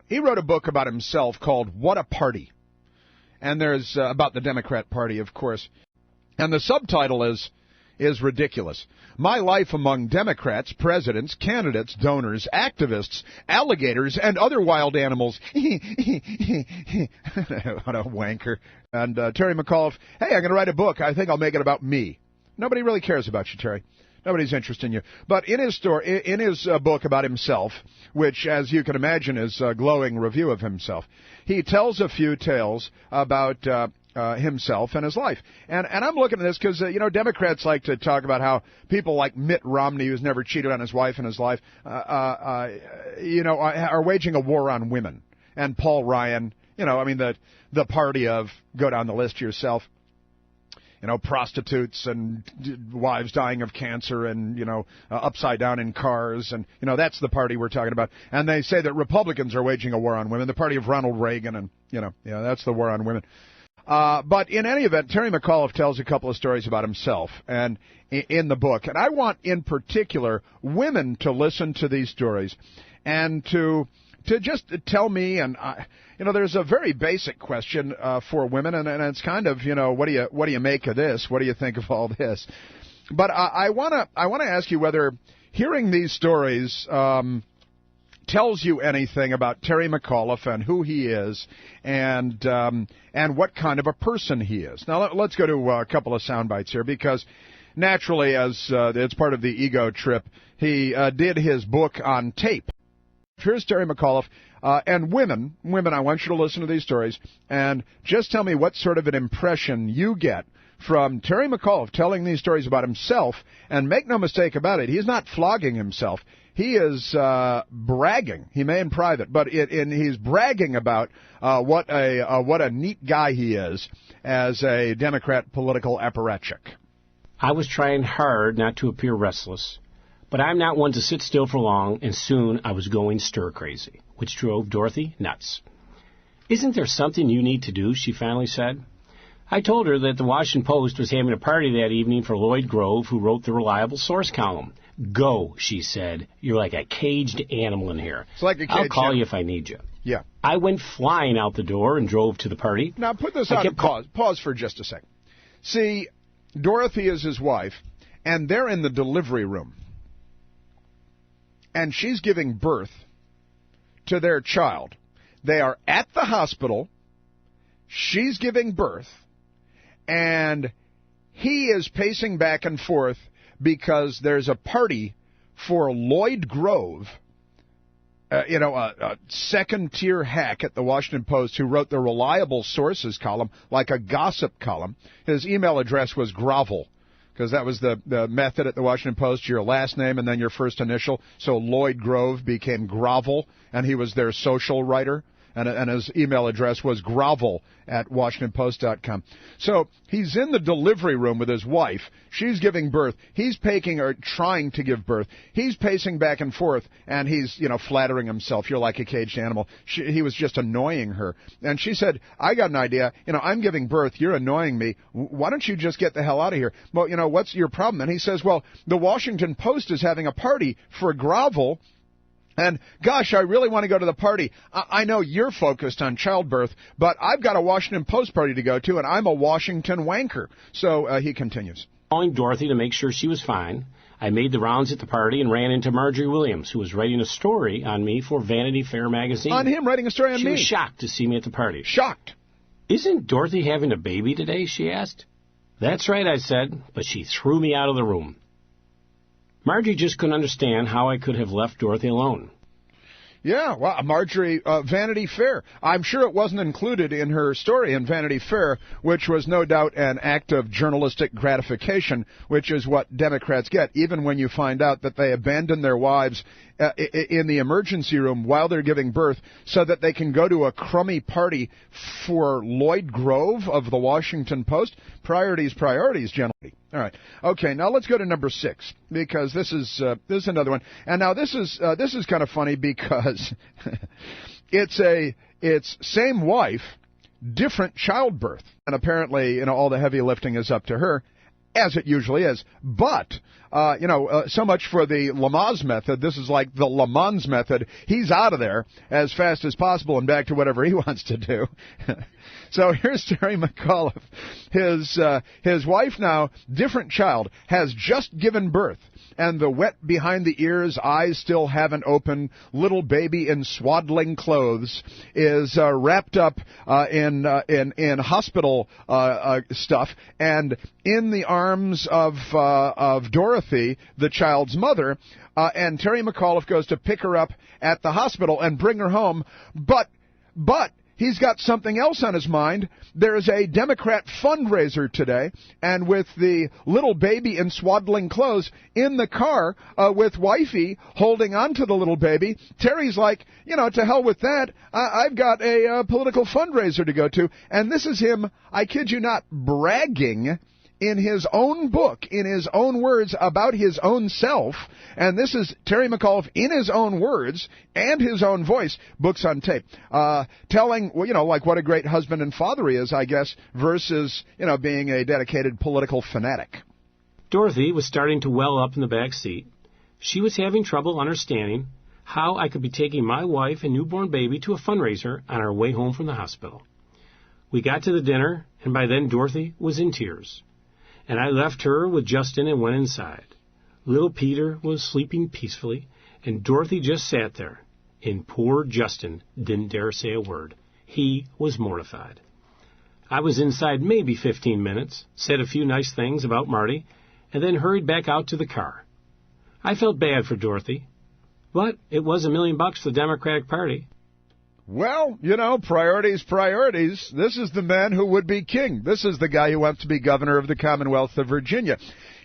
he wrote a book about himself called What a Party. And there's about the Democrat Party, of course. And the subtitle is ridiculous. My life among Democrats, presidents, candidates, donors, activists, alligators, and other wild animals. What a wanker. And Terry McAuliffe, hey, I'm going to write a book. I think I'll make it about me. Nobody really cares about you, Terry. Nobody's interested in you. But in his book about himself, which, as you can imagine, is a glowing review of himself, he tells a few tales about himself and his life. And I'm looking at this because, Democrats like to talk about how people like Mitt Romney, who's never cheated on his wife in his life, are waging a war on women. And Paul Ryan, the party of, go down the list yourself, prostitutes and wives dying of cancer and, upside down in cars. And, that's the party we're talking about. And they say that Republicans are waging a war on women, the party of Ronald Reagan. And, that's the war on women. But in any event, Terry McAuliffe tells a couple of stories about himself and in the book. And I want, in particular, women to listen to these stories and to just tell me, and there's a very basic question for women, and it's kind of, what do you make of this? What do you think of all this? But I want to ask you whether hearing these stories tells you anything about Terry McAuliffe and who he is, and what kind of a person he is. Now let's go to a couple of sound bites here, because naturally, as it's part of the ego trip, he did his book on tape. Here's Terry McAuliffe, and women, I want you to listen to these stories, and just tell me what sort of an impression you get from Terry McAuliffe telling these stories about himself, and make no mistake about it, he's not flogging himself. He is bragging. He may in private, but he's bragging about what a neat guy he is as a Democrat political apparatchik. I was trying hard not to appear restless, but I'm not one to sit still for long, and soon I was going stir-crazy, which drove Dorothy nuts. "Isn't there something you need to do?" she finally said. I told her that the Washington Post was having a party that evening for Lloyd Grove, who wrote the Reliable Source column. "Go," she said. "You're like a caged animal in here. It's like a caged I'll call animal. you if I need you." Yeah. I went flying out the door and drove to the party. Now put this on pause. Pause for just a second. See, Dorothy is his wife, and they're in the delivery room. And she's giving birth to their child. They are at the hospital. She's giving birth. And he is pacing back and forth because there's a party for Lloyd Grove, a second-tier hack at the Washington Post who wrote the Reliable Sources column like a gossip column. His email address was grovel, because that was the method at the Washington Post, your last name and then your first initial. So Lloyd Grove became Grovel, and he was their social writer. And his email address was grovel@WashingtonPost.com. So he's in the delivery room with his wife. She's giving birth. He's trying to give birth. He's pacing back and forth, and he's, flattering himself. You're like a caged animal. He was just annoying her. And she said, I got an idea. I'm giving birth. You're annoying me. Why don't you just get the hell out of here? Well, what's your problem? And he says, well, the Washington Post is having a party for Grovel. And, gosh, I really want to go to the party. I know you're focused on childbirth, but I've got a Washington Post party to go to, and I'm a Washington wanker. So he continues. Calling Dorothy to make sure she was fine, I made the rounds at the party and ran into Marjorie Williams, who was writing a story on me for Vanity Fair magazine. On him writing a story on me? She was shocked to see me at the party. Shocked. "Isn't Dorothy having a baby today?" she asked. "That's right," I said, but she threw me out of the room. Margie just couldn't understand how I could have left Dorothy alone. Yeah, well, Marjorie, Vanity Fair. I'm sure it wasn't included in her story in Vanity Fair, which was no doubt an act of journalistic gratification, which is what Democrats get, even when you find out that they abandon their wives in the emergency room while they're giving birth so that they can go to a crummy party for Lloyd Grove of the Washington Post. Priorities, gentlemen. All right. Okay, now let's go to number 6, because this is another one. And now this is kind of funny because it's same wife, different childbirth. And apparently, all the heavy lifting is up to her, as it usually is. But so much for the Lamaze method. This is like the Le Mans method. He's out of there as fast as possible and back to whatever he wants to do. So here's Terry McAuliffe. His wife now, different child, has just given birth. And the wet behind the ears, eyes still haven't opened, little baby in swaddling clothes is wrapped up in hospital stuff, and in the arms of Dorothy, the child's mother. And Terry McAuliffe goes to pick her up at the hospital and bring her home, but he's got something else on his mind. There's a Democrat fundraiser today, and with the little baby in swaddling clothes in the car with wifey holding on to the little baby, Terry's like, to hell with that. I've got a political fundraiser to go to. And this is him, I kid you not, bragging in his own book, in his own words, about his own self. And this is Terry McAuliffe in his own words and his own voice, books on tape, telling, like what a great husband and father he is, I guess, versus, being a dedicated political fanatic. Dorothy was starting to well up in the back seat. She was having trouble understanding how I could be taking my wife and newborn baby to a fundraiser on our way home from the hospital. We got to the dinner, and by then Dorothy was in tears. And I left her with Justin and went inside. Little Peter was sleeping peacefully, and Dorothy just sat there. And poor Justin didn't dare say a word. He was mortified. I was inside maybe 15 minutes, said a few nice things about Marty, and then hurried back out to the car. I felt bad for Dorothy, but it was $1 million for the Democratic Party. Well, priorities. This is the man who would be king. This is the guy who wants to be governor of the Commonwealth of Virginia.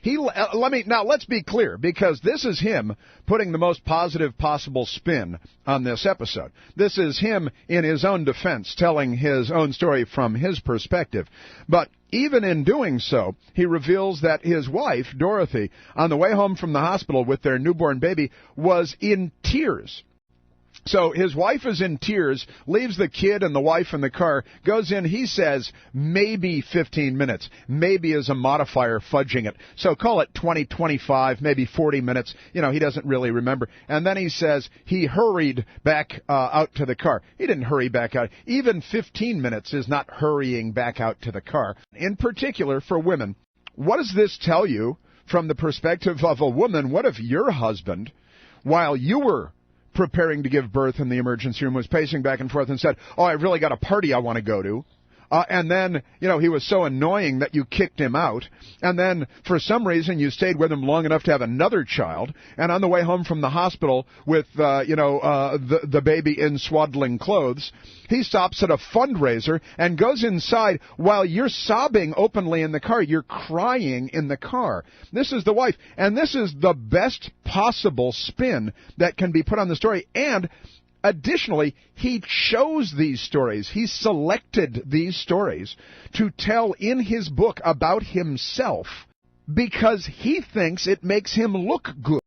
Let's be clear, because this is him putting the most positive possible spin on this episode. This is him in his own defense, telling his own story from his perspective. But even in doing so, he reveals that his wife, Dorothy, on the way home from the hospital with their newborn baby, was in tears. So his wife is in tears, leaves the kid and the wife in the car, goes in, he says, maybe 15 minutes. Maybe is a modifier, fudging it. So call it 20, 25, maybe 40 minutes. He doesn't really remember. And then he says he hurried back out to the car. He didn't hurry back out. Even 15 minutes is not hurrying back out to the car. In particular, for women, what does this tell you from the perspective of a woman? What if your husband, while you were preparing to give birth in the emergency room, was pacing back and forth and said, I've really got a party I want to go to. And then, he was so annoying that you kicked him out. And then, for some reason, you stayed with him long enough to have another child. And on the way home from the hospital with, the baby in swaddling clothes, he stops at a fundraiser and goes inside while you're sobbing openly in the car. You're crying in the car. This is the wife. And this is the best possible spin that can be put on the story. And additionally, he chose these stories. He selected these stories to tell in his book about himself because he thinks it makes him look good.